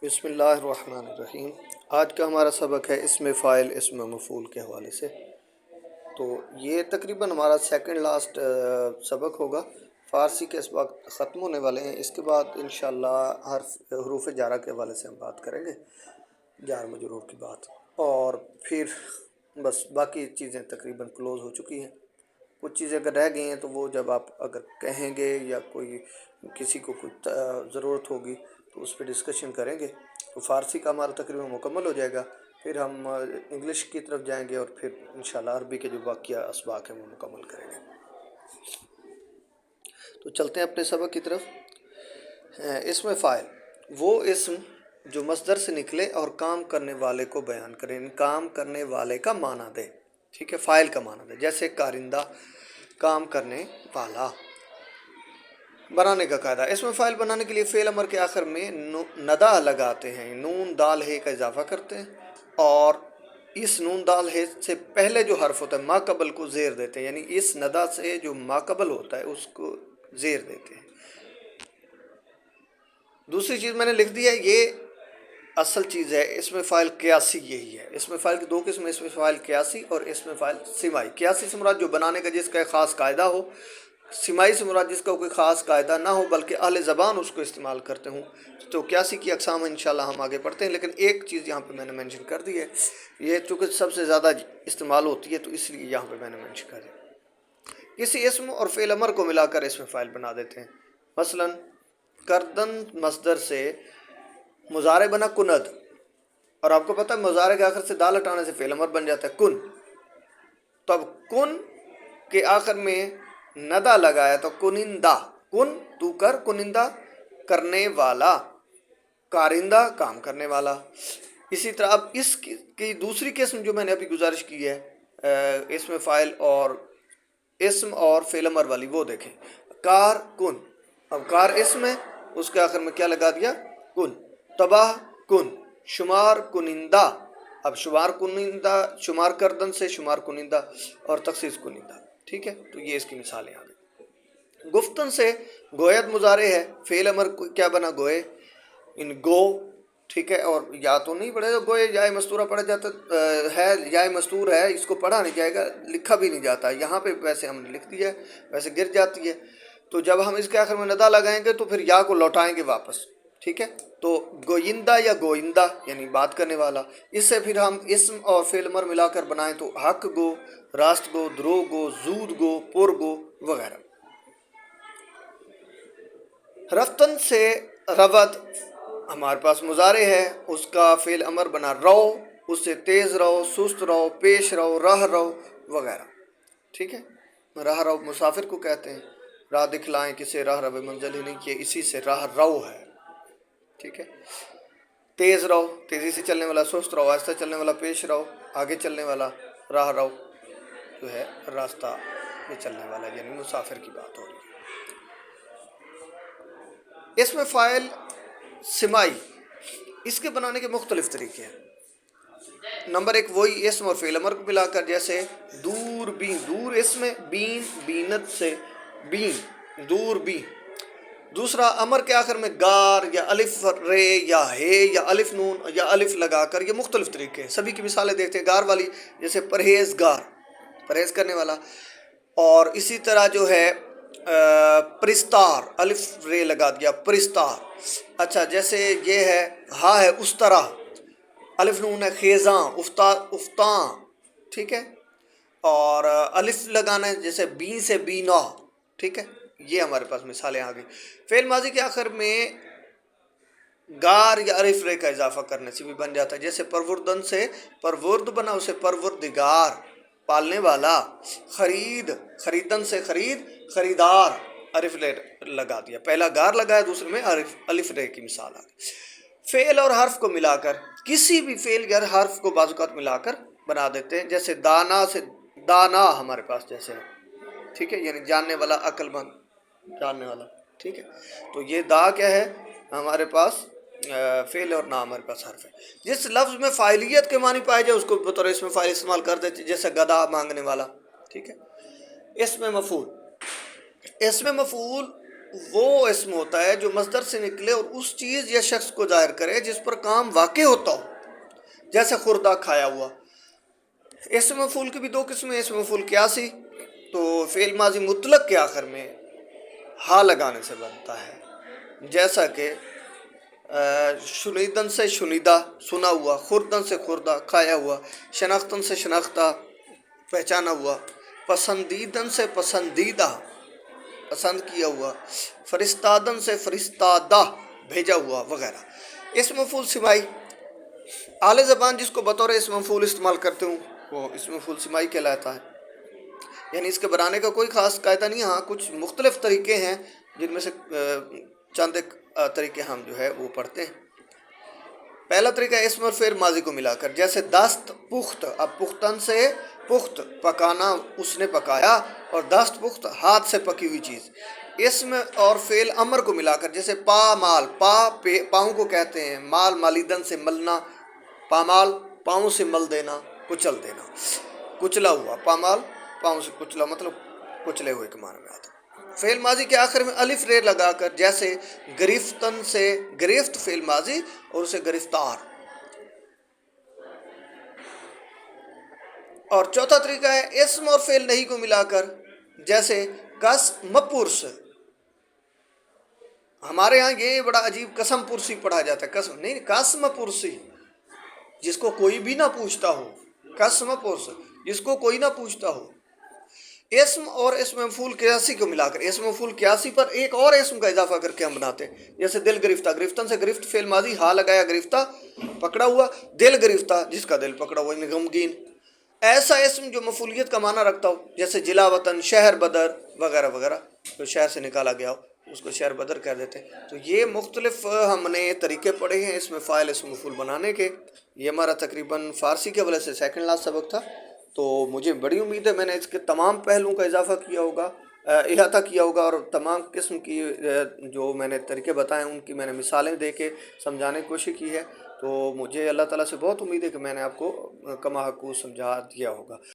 بسم اللہ الرحمن الرحیم۔ آج کا ہمارا سبق ہے اسم فاعل اسم مفعول کے حوالے سے۔ تو یہ تقریباً ہمارا سیکنڈ لاسٹ سبق ہوگا۔ فارسی کے اس وقت ختم ہونے والے ہیں، اس کے بعد انشاءاللہ حروف جارہ کے حوالے سے ہم بات کریں گے، جار مجرور کی بات، اور پھر بس باقی چیزیں تقریباً کلوز ہو چکی ہیں۔ کچھ چیزیں اگر رہ گئی ہیں تو وہ جب آپ اگر کہیں گے یا کوئی کسی کو کچھ ضرورت ہوگی تو اس پہ ڈسکشن کریں گے، تو فارسی کا ہمارا تقریباً مکمل ہو جائے گا۔ پھر ہم انگلش کی طرف جائیں گے اور پھر انشاءاللہ عربی کے جو باقی اسباق ہیں وہ مکمل کریں گے۔ تو چلتے ہیں اپنے سبق کی طرف۔ اسم فاعل وہ اسم جو مصدر سے نکلے اور کام کرنے والے کو بیان کرے، کام کرنے والے کا معنی دے، ٹھیک ہے، فاعل کا معنی دے۔ جیسے کارندہ، کام کرنے والا۔ بنانے کا قاعدہ، اسم فاعل بنانے کے لیے فعل امر کے آخر میں ندا لگاتے ہیں، نون دال ہے کا اضافہ کرتے ہیں، اور اس نون دال ہے سے پہلے جو حرف ہوتا ہے ما قبل کو زیر دیتے ہیں، یعنی اس ندا سے جو ما قبل ہوتا ہے اس کو زیر دیتے ہیں۔ دوسری چیز میں نے لکھ دی ہے، یہ اصل چیز ہے، اسم فاعل قیاسی یہی ہے۔ اسم فاعل کی دو قسم، اسم فاعل قیاسی اور اسم فاعل سمائی۔ قیاسی سے مراد جو بنانے کا جس کا ایک خاص قاعدہ ہو، سمائی سے مراد جس کا کوئی خاص قاعدہ نہ ہو بلکہ اہل زبان اس کو استعمال کرتے ہوں۔ تو قیاسی کی اقسام انشاءاللہ ہم آگے پڑھتے ہیں، لیکن ایک چیز یہاں پہ میں نے مینشن کر دی ہے، یہ چونکہ سب سے زیادہ استعمال ہوتی ہے تو اس لیے یہاں پہ میں نے مینشن کر دیا۔ کسی اسم اور فعل امر کو ملا کر اسم فاعل بنا دیتے ہیں۔ مثلا کردن مصدر سے مضارع بنا کند، اور آپ کو پتہ ہے مضارع کے آخر سے دال ہٹانے سے فعل امر بن جاتا ہے کن۔ تو اب کن کے آخر میں ندا لگایا تو کنندہ، کن تو کر، کنندہ کرنے والا، کارندہ کام کرنے والا۔ اسی طرح اب اس کی دوسری قسم جو میں نے ابھی گزارش کی ہے اسم فاعل اور اسم اور فعل امر والی، وہ دیکھیں۔ کار کن، اب کار اسم ہے، اس کے آخر میں کیا لگا دیا؟ کن۔ تباہ کن، شمار کنندہ، اب شمار کنندہ، شمار کردن سے شمار کنندہ اور تخصیص کنندہ، ٹھیک ہے۔ تو یہ اس کی مثالیں آ گئی۔ گفتن سے گویت مضارع ہے، فعل امر کیا بنا؟ گوئے، ان گو، ٹھیک ہے، اور یا تو نہیں پڑھے گوئے، یا مستورہ پڑھا جاتا ہے، یا مستور ہے، اس کو پڑھا نہیں جائے گا، لکھا بھی نہیں جاتا، یہاں پہ ویسے ہم نے لکھ دیا ہے، ویسے گر جاتی ہے۔ تو جب ہم اس کے آخر میں ندا لگائیں گے تو پھر یا کو لوٹائیں گے واپس، ٹھیک ہے۔ تو گوئندہ یا گوئندہ یعنی بات کرنے والا، اس سے پھر ہم اسم اور فعل امر ملا کر بنائیں تو حق گو، راست گو، دروغ گو، زود گو، پر گو وغیرہ۔ رفتن سے رود ہمارے پاس مضارع ہے، اس کا فعل امر بنا رو، اس سے تیز رہو، سست رہو، پیش رہو، راہ رہو وغیرہ، ٹھیک ہے۔ راہ رو مسافر کو کہتے ہیں، راہ دکھلائیں کسے راہ رو منزل ہی نہیں، کہ اسی سے راہ رو ہے، ٹھیک ہے۔ تیز رہو، تیزی سے چلنے والا، سست رہو، آہستہ چلنے والا، پیش رہو، آگے چلنے والا، راہ رو جو ہے راستہ پہ چلنے والا، یعنی مسافر کی بات ہو رہی ہے۔ اسم فاعل سمائی، اس کے بنانے کے مختلف طریقے ہیں۔ نمبر ایک وہی اسم اور فعل امر کو ملا کر، جیسے دور بین، دور اسم، بین بینت سے بین، دور بین۔ دوسرا امر کے آخر میں گار یا الف رے یا ہے یا الف نون یا الف لگا کر، یہ مختلف طریقے ہیں، سبھی کی مثالیں دیکھتے ہیں۔ گار والی جیسے پرہیزگار، پرہیز کرنے والا، اور اسی طرح جو ہے پرستار، الف رے لگا دیا، پرستار۔ اچھا جیسے یہ ہے ہا ہے اس طرح، الف نون ہے خیزاں، افتاں، ٹھیک ہے، اور الف لگانا ہے جیسے بی سے بینا، ٹھیک ہے۔ یہ ہمارے پاس مثالیں آ گئی۔ فعل ماضی کے آخر میں گار یا الف رے کا اضافہ کرنے سے بھی بن جاتا ہے، جیسے پروردن سے پرورد بنا، اسے پروردگار، پالنے والا۔ خرید، خریدن سے خرید، خریدار، الف رے لگا دیا، پہلا گار لگایا، دوسرے میں الف رے کی مثال آ گئی۔ فعل اور حرف کو ملا کر، کسی بھی فعل یا حرف کو بعض اوقات ملا کر بنا دیتے ہیں، جیسے دانا سے دانا ہمارے پاس جیسے ہے، ٹھیک ہے، یعنی جاننے والا، عقل مند، جاننے والا، ٹھیک ہے۔ تو یہ دا کیا ہے ہمارے پاس فعل، اور نہ ہمارے پاس حرف ہے۔ جس لفظ میں فاعلیت کے معنی پائے جائے اس کو بطور اسم فاعل استعمال کر دیتے، جیسے گدھا، مانگنے والا، ٹھیک ہے۔ اسم مفعول، اسم مفعول وہ اسم ہوتا ہے جو مصدر سے نکلے اور اس چیز یا شخص کو ظاہر کرے جس پر کام واقع ہوتا ہو، جیسے خوردہ کھایا ہوا۔ اسم مفعول کی بھی دو قسمیں، اسم مفعول قیاسی تو فعل ماضی مطلق کے آخر میں ہا لگانے سے بنتا ہے، جیسا کہ شنیدن سے شنیدہ سنا ہوا، خوردن سے خوردہ کھایا ہوا، شناختن سے شناختہ پہچانا ہوا، پسندیدن سے پسندیدہ پسند کیا ہوا، فرستادن سے فرستادہ بھیجا ہوا وغیرہ۔ اسم مفعول سمائی اعلی زبان جس کو بطور اسم مفعول استعمال کرتے ہوں وہ اسم مفعول سمائی کہلاتا ہے، یعنی اس کے بنانے کا کوئی خاص قاعدہ نہیں، ہاں کچھ مختلف طریقے ہیں جن میں سے چند ایک طریقے ہم جو ہے وہ پڑھتے ہیں۔ پہلا طریقہ اسم اور فعل ماضی کو ملا کر، جیسے دست پخت، اب پختن سے پخت پکانا، اس نے پکایا، اور دست پخت ہاتھ سے پکی ہوئی چیز۔ اسم اور فعل امر کو ملا کر، جیسے پا مال، پاؤں کو کہتے ہیں، مال مالیدن سے ملنا، پامال پاؤں سے مل دینا، کچل دینا، کچلا ہوا، پامال پاؤں سے کچلا مطلب کچلے ہوئے کے معنی میں آتا ہے۔ فعل ماضی کے آخر میں الف ر لگا کر، جیسے گرفتن سے گرفت فعل ماضی اور اسے گرفتار۔ اور چوتھا طریقہ ہے اسم اور فعل نہیں کو ملا کر، جیسے کس مپرس، ہمارے ہاں یہ بڑا عجیب قسم پرسی پڑھا جاتا ہے، قسم نہیں، قسم پرسی جس کو کوئی بھی نہ پوچھتا ہو، قسم پرس جس کو کوئی نہ پوچھتا ہو۔ اسم اور اسم مفعول قیاسی کو ملا کر، اسم مفعول قیاسی پر ایک اور اسم کا اضافہ کر کے ہم بناتے ہیں، جیسے دل گرفتہ، گرفتن سے گرفت فعل ماضی ہا لگایا گرفتہ پکڑا ہوا، دل گرفتہ جس کا دل پکڑا ہوا یعنی غمگین۔ ایسا اسم جو مفعولیت کا معنی رکھتا ہو، جیسے جلا وطن، شہر بدر وغیرہ وغیرہ، جو شہر سے نکالا گیا ہو اس کو شہر بدر کہہ دیتے ہیں۔ تو یہ مختلف ہم نے طریقے پڑھے ہیں اس میں فاعل اسم مفعول بنانے کے۔ یہ ہمارا تقریباً فارسی کے حوالے سے سیکنڈ لاسٹ سبق تھا، تو مجھے بڑی امید ہے میں نے اس کے تمام پہلوؤں کا اضافہ کیا ہوگا، احاطہ کیا ہوگا، اور تمام قسم کی جو میں نے طریقے بتائے ہیں ان کی میں نے مثالیں دے کے سمجھانے کی کوشش کی ہے۔ تو مجھے اللہ تعالیٰ سے بہت امید ہے کہ میں نے آپ کو کما حقوق سمجھا دیا ہوگا۔